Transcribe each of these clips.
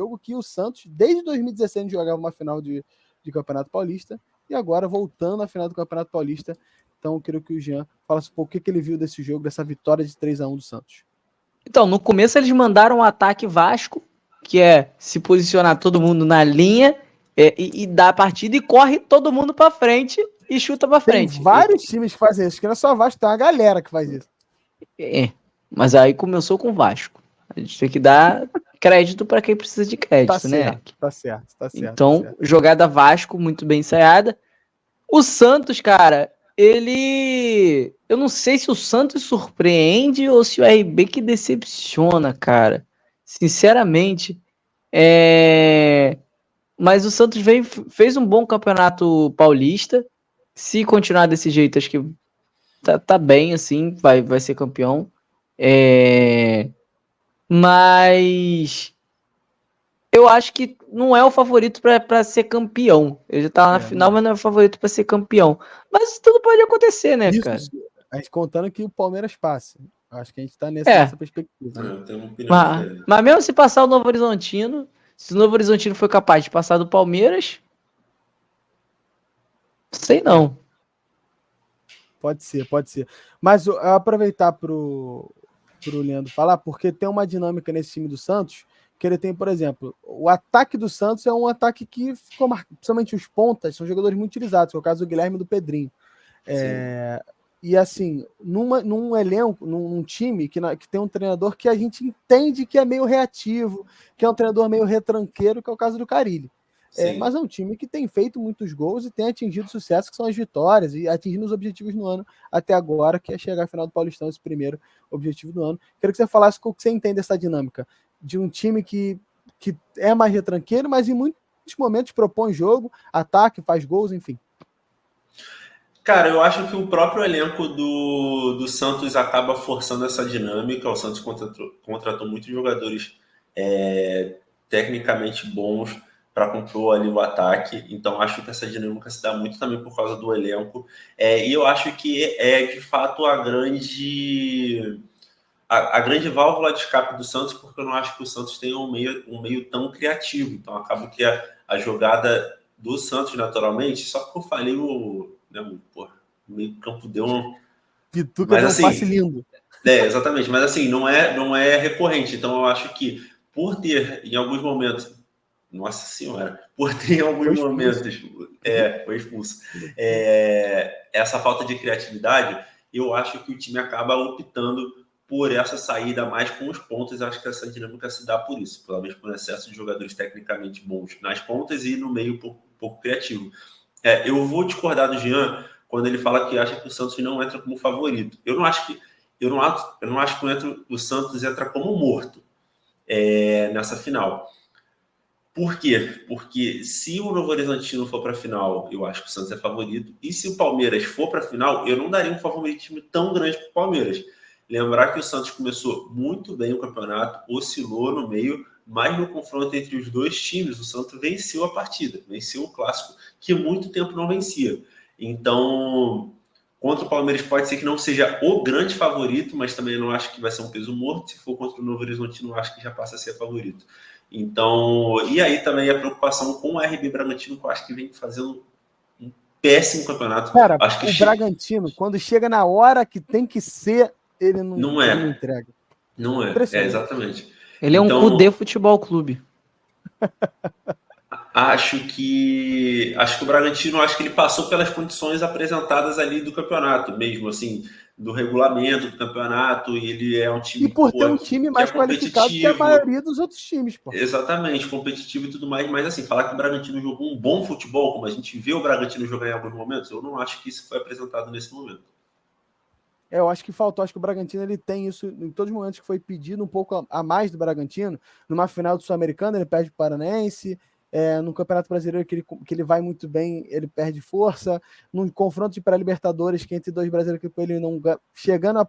jogo que o Santos, desde 2016, jogava uma final de Campeonato Paulista, e agora voltando à final do Campeonato Paulista. Então eu queria que o Jean falasse um pouco o que ele viu desse jogo, dessa vitória de 3-1 do Santos. Então, no começo eles mandaram um ataque Vasco, que é se posicionar todo mundo na linha e dar a partida e corre todo mundo pra frente e chuta pra frente. Tem vários times que fazem isso, que não é só Vasco, tem uma galera que faz isso. Mas aí começou com o Vasco. A gente tem que dar crédito pra quem precisa de crédito, né? Tá certo. Então, jogada Vasco, muito bem ensaiada. O Santos, cara, eu não sei se o Santos surpreende ou se o RB que decepciona, cara. Sinceramente. Mas o Santos fez um bom campeonato paulista. Se continuar desse jeito, acho que tá bem, assim, vai ser campeão. Mas eu acho que não é o favorito para ser campeão. Ele já tá na final, mas não é o favorito para ser campeão. Mas tudo pode acontecer, né, isso, cara? A gente contando que o Palmeiras passe. Acho que a gente tá nessa perspectiva. Eu tenho uma opinião diferente. Mas mesmo se passar o Novo Horizontino, se o Novo Horizontino for capaz de passar do Palmeiras, sei não. Pode ser. Mas eu aproveitar pro Leandro falar, porque tem uma dinâmica nesse time do Santos, que ele tem, por exemplo, o ataque do Santos é um ataque que ficou marcado, principalmente os pontas, são jogadores muito utilizados, que é o caso do Guilherme e do Pedrinho. E assim, num elenco, num time que tem um treinador que a gente entende que é meio reativo, que é um treinador meio retranqueiro, que é o caso do Carille. Mas é um time que tem feito muitos gols e tem atingido sucesso, que são as vitórias, e atingindo os objetivos no ano até agora, que é chegar à final do Paulistão, esse primeiro objetivo do ano. Quero que você falasse o que você entende dessa dinâmica, de um time que é mais retranqueiro, mas em muitos momentos propõe jogo, ataque, faz gols, enfim. Cara, eu acho que o próprio elenco do Santos acaba forçando essa dinâmica. O Santos contratou muitos jogadores tecnicamente bons para compor ali o ataque. Então, acho que essa dinâmica se dá muito também por causa do elenco. E eu acho que de fato, a grande válvula de escape do Santos, porque eu não acho que o Santos tenha um meio tão criativo. Então, acaba que a jogada do Santos, naturalmente, só porque eu falei o meio campo deu um... Pituca deu um passe lindo. Exatamente, mas assim, não é recorrente. Então, eu acho que por ter, em alguns momentos... Nossa Senhora! Por ter, em alguns momentos... Foi expulso. Essa falta de criatividade, eu acho que o time acaba optando por essa saída mais com os pontas. Acho que essa dinâmica se dá por isso, talvez por excesso de jogadores tecnicamente bons nas pontas e no meio pouco criativo. Eu vou discordar do Jean quando ele fala que acha que o Santos não entra como favorito. Eu não acho que o Santos entra como morto nessa final. Por quê? Porque se o Novo Horizontino for para a final, eu acho que o Santos é favorito. E se o Palmeiras for para a final, eu não daria um favoritismo tão grande para o Palmeiras. Lembrar que o Santos começou muito bem o campeonato, oscilou no meio, mas no confronto entre os dois times, o Santos venceu a partida, venceu o clássico, que muito tempo não vencia. Então, contra o Palmeiras pode ser que não seja o grande favorito, mas também não acho que vai ser um peso morto. Se for contra o Novo Horizontino, acho que já passa a ser favorito. Então, e aí também a preocupação com o RB Bragantino, que eu acho que vem fazendo um péssimo campeonato. Cara, acho que Bragantino, quando chega na hora que tem que ser, ele não entrega. Não é, exatamente. Ele é um Cudê Futebol Clube. Acho que o Bragantino, acho que ele passou pelas condições apresentadas ali do campeonato, mesmo assim, do regulamento do campeonato, e ele é um time... E por ter um time mais qualificado que a maioria dos outros times, pô. Exatamente, competitivo e tudo mais, mas assim, falar que o Bragantino jogou um bom futebol, como a gente vê o Bragantino jogar em alguns momentos, eu não acho que isso foi apresentado nesse momento. Eu acho que faltou, acho que o Bragantino ele tem isso em todos os momentos que foi pedido um pouco a mais do Bragantino. Numa final do Sul-Americano, ele perde o Paranense. No Campeonato Brasileiro, que ele vai muito bem, ele perde força. Num confronto de pré-libertadores, que entre dois brasileiros, que ele não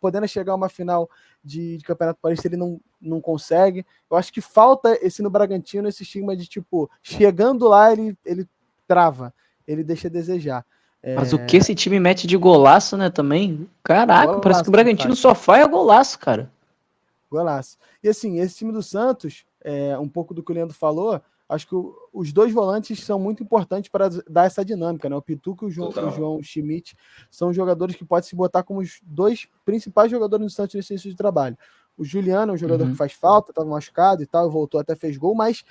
podendo chegar a uma final de Campeonato Paulista, ele não consegue. Eu acho que falta no Bragantino esse estigma de tipo, chegando lá, ele trava, ele deixa a desejar. Mas o que esse time mete de golaço, né, também? Caraca, golaço, parece que o Bragantino só faz golaço, cara. Golaço. E assim, esse time do Santos, um pouco do que o Leandro falou, acho que os dois volantes são muito importantes para dar essa dinâmica, né? O Pituca e o João Schmidt são jogadores que podem se botar como os dois principais jogadores do Santos nesse início de trabalho. O Juliano é um jogador que faz falta, estava machucado e tal, voltou, até fez gol, mas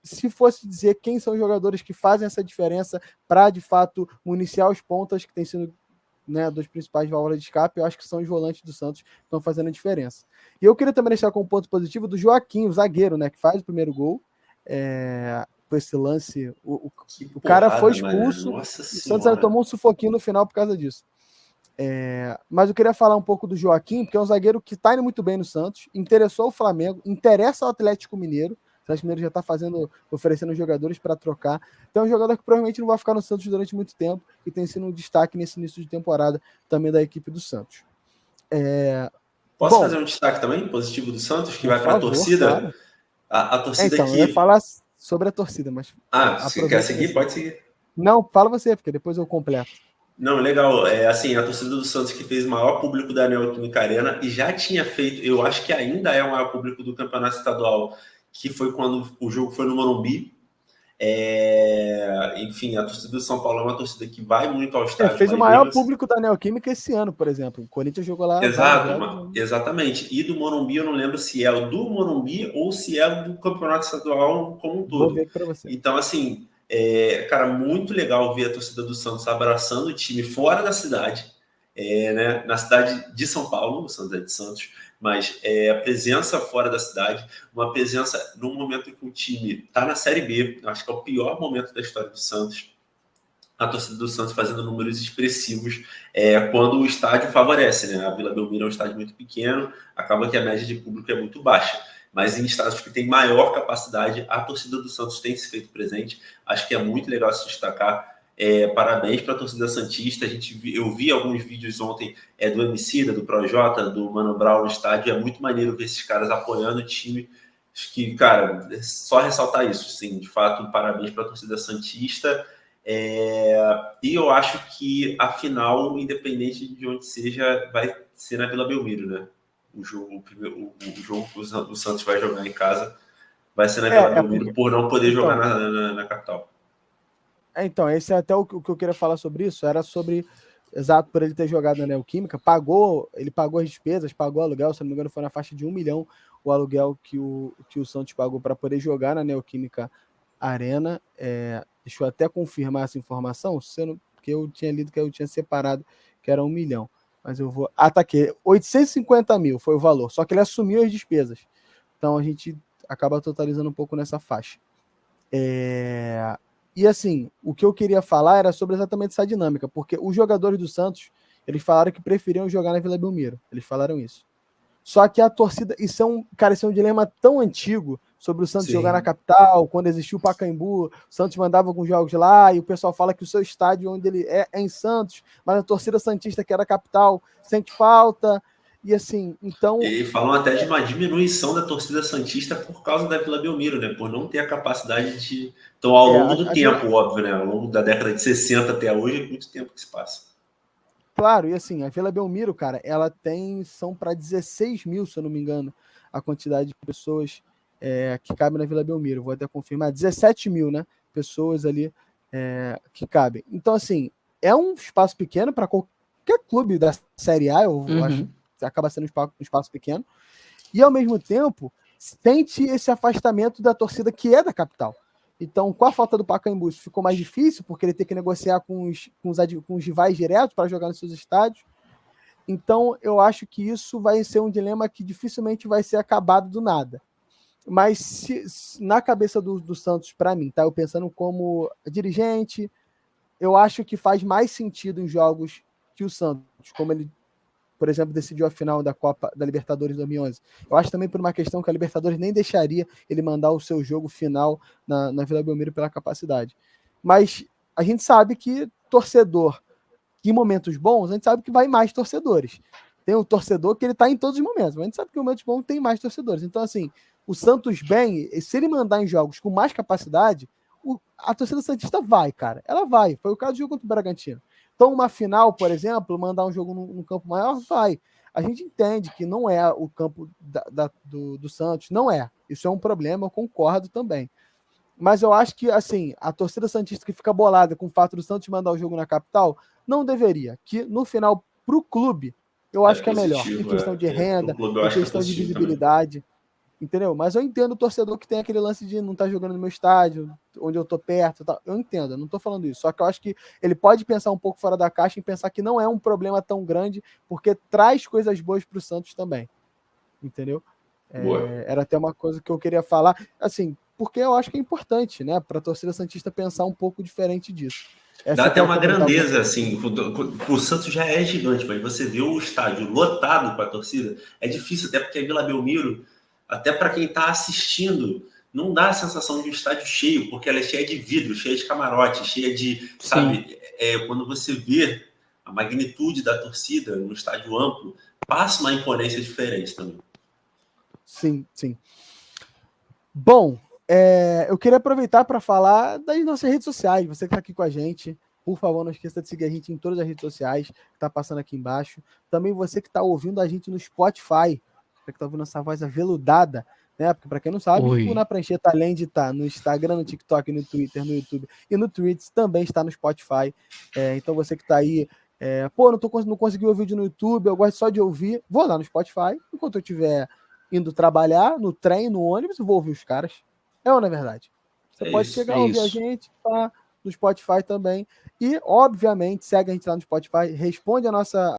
se fosse dizer quem são os jogadores que fazem essa diferença para, de fato, municiar os pontas que têm sido, né, dos principais válvulas de escape, eu acho que são os volantes do Santos que estão fazendo a diferença. E eu queria também deixar como ponto positivo do Joaquim, o zagueiro, né, que faz o primeiro gol. Com esse lance, o cara foi expulso, o Santos tomou um sufoquinho no final por causa disso. Mas eu queria falar um pouco do Joaquim, porque é um zagueiro que está indo muito bem no Santos, interessou o Flamengo, interessa ao Atlético Mineiro. O Atlético Mineiro já está oferecendo jogadores para trocar. Então é um jogador que provavelmente não vai ficar no Santos durante muito tempo e tem sido um destaque nesse início de temporada também da equipe do Santos. Posso fazer um destaque também positivo do Santos, que vai para a torcida? Claro. A torcida então, eu ia falar sobre a torcida, mas... você quer seguir? Pode seguir. Não, fala você, porque depois eu completo. Não, legal. Assim, a torcida do Santos que fez o maior público da Neoquímica Arena e já tinha feito, eu acho que ainda é o maior público do Campeonato Estadual, que foi quando o jogo foi no Morumbi. Enfim, a torcida do São Paulo é uma torcida que vai muito ao estádio. Fez o maior público da Neoquímica esse ano, por exemplo. O Corinthians jogou lá. Exatamente. E do Morumbi, eu não lembro se é o do Morumbi ou se é o do Campeonato Estadual como um todo. Vou ver para você. Então, assim, cara, muito legal ver a torcida do Santos abraçando o time fora da cidade, né? Na cidade de São Paulo, o Santos é de Santos, mas a presença fora da cidade, uma presença num momento em que o time está na Série B, acho que é o pior momento da história do Santos, a torcida do Santos fazendo números expressivos quando o estádio favorece, né? A Vila Belmiro é um estádio muito pequeno, acaba que a média de público é muito baixa, mas em estádios que tem maior capacidade, a torcida do Santos tem se feito presente, acho que é muito legal se destacar. Parabéns para a torcida santista. Eu vi alguns vídeos ontem do Emicida, do Projota, do Mano Brown no estádio. É muito maneiro ver esses caras apoiando o time. Acho que, cara, é só ressaltar isso. Sim, de fato, parabéns para a torcida santista. E eu acho que a final, independente de onde seja, vai ser na Vila Belmiro, né? O jogo que o Santos vai jogar em casa vai ser na Vila Belmiro, por não poder jogar na capital. Então, esse é até o que eu queria falar sobre isso, era sobre, exato, por ele ter jogado na Neoquímica, ele pagou as despesas, pagou o aluguel, se não me engano foi na faixa de 1 milhão o aluguel que o Santos pagou para poder jogar na Neoquímica Arena. Deixa eu até confirmar essa informação, porque eu tinha lido que eu tinha separado que era 1 milhão, mas eu vou... tá aqui, 850 mil foi o valor, só que ele assumiu as despesas, então a gente acaba totalizando um pouco nessa faixa. E assim, o que eu queria falar era sobre exatamente essa dinâmica, porque os jogadores do Santos, eles falaram que preferiam jogar na Vila Belmiro. Eles falaram isso. Só que a torcida, isso é um dilema tão antigo sobre o Santos jogar na capital, quando existiu o Pacaembu, o Santos mandava alguns jogos lá, e o pessoal fala que o seu estádio onde ele é em Santos, mas a torcida santista que era a capital sente falta. E assim, então... E falam até de uma diminuição da torcida santista por causa da Vila Belmiro, né? Por não ter a capacidade de... Então, ao longo do tempo, óbvio, né? Ao longo da década de 60 até hoje, é muito tempo que se passa. Claro, e assim, a Vila Belmiro, cara, ela são para 16 mil, se eu não me engano, a quantidade de pessoas que cabem na Vila Belmiro. Vou até confirmar, 17 mil, né? Pessoas ali que cabem. Então, assim, é um espaço pequeno para qualquer clube da Série A, eu acho. Acaba sendo um espaço pequeno, e ao mesmo tempo sente esse afastamento da torcida que é da capital. Então, com a falta do Pacaembu, ficou mais difícil, porque ele tem que negociar com os rivais diretos para jogar nos seus estádios. Então, eu acho que isso vai ser um dilema que dificilmente vai ser acabado do nada. Mas na cabeça do Santos, para mim, tá? Eu pensando como dirigente, eu acho que faz mais sentido em jogos que o Santos, como ele, por exemplo, decidiu a final da Copa da Libertadores 2011. Eu acho também por uma questão que a Libertadores nem deixaria ele mandar o seu jogo final na Vila Belmiro pela capacidade. Mas a gente sabe que torcedor, em momentos bons, a gente sabe que vai mais torcedores. Tem um torcedor que ele está em todos os momentos, mas a gente sabe que em momentos bons tem mais torcedores. Então, assim, o Santos bem, se ele mandar em jogos com mais capacidade, a torcida santista vai, cara. Ela vai. Foi o caso do jogo contra o Bragantino. Então, uma final, por exemplo, mandar um jogo num campo maior, vai. A gente entende que não é o campo do Santos, não é. Isso é um problema, eu concordo também. Mas eu acho que, assim, a torcida santista que fica bolada com o fato do Santos mandar o jogo na capital, não deveria. Que, no final, pro clube, eu acho que é melhor. Em questão de renda, em questão de visibilidade. Também. Entendeu? Mas eu entendo o torcedor que tem aquele lance de não estar jogando no meu estádio, onde eu tô perto. Tal. Eu entendo, eu não tô falando isso. Só que eu acho que ele pode pensar um pouco fora da caixa e pensar que não é um problema tão grande, porque traz coisas boas pro Santos também. Entendeu? Era até uma coisa que eu queria falar. Assim, porque eu acho que é importante, né? Para a torcida santista pensar um pouco diferente disso. Dá até uma grandeza, assim, o Santos já é gigante, mas você vê o estádio lotado com a torcida, é difícil, até porque a Vila Belmiro, até para quem está assistindo, não dá a sensação de um estádio cheio, porque ela é cheia de vidro, cheia de camarote, cheia de, sabe, quando você vê a magnitude da torcida no estádio amplo, passa uma imponência diferente também. Sim, sim. Bom, eu queria aproveitar para falar das nossas redes sociais. Você que está aqui com a gente, por favor, não esqueça de seguir a gente em todas as redes sociais, que está passando aqui embaixo. Também você que está ouvindo a gente no Spotify, você que está ouvindo essa voz aveludada, né? Porque, para quem não sabe, o Na Prancheta, além de estar no Instagram, no TikTok, no Twitter, no YouTube e no Threads, também está no Spotify. Então, você que está aí, não consegui ouvir vídeo no YouTube, eu gosto só de ouvir, vou lá no Spotify, enquanto eu estiver indo trabalhar, no trem, no ônibus, vou ouvir os caras. É ou não é verdade? Você pode chegar a ouvir a gente, tá no Spotify também. E, obviamente, segue a gente lá no Spotify, responde a nossa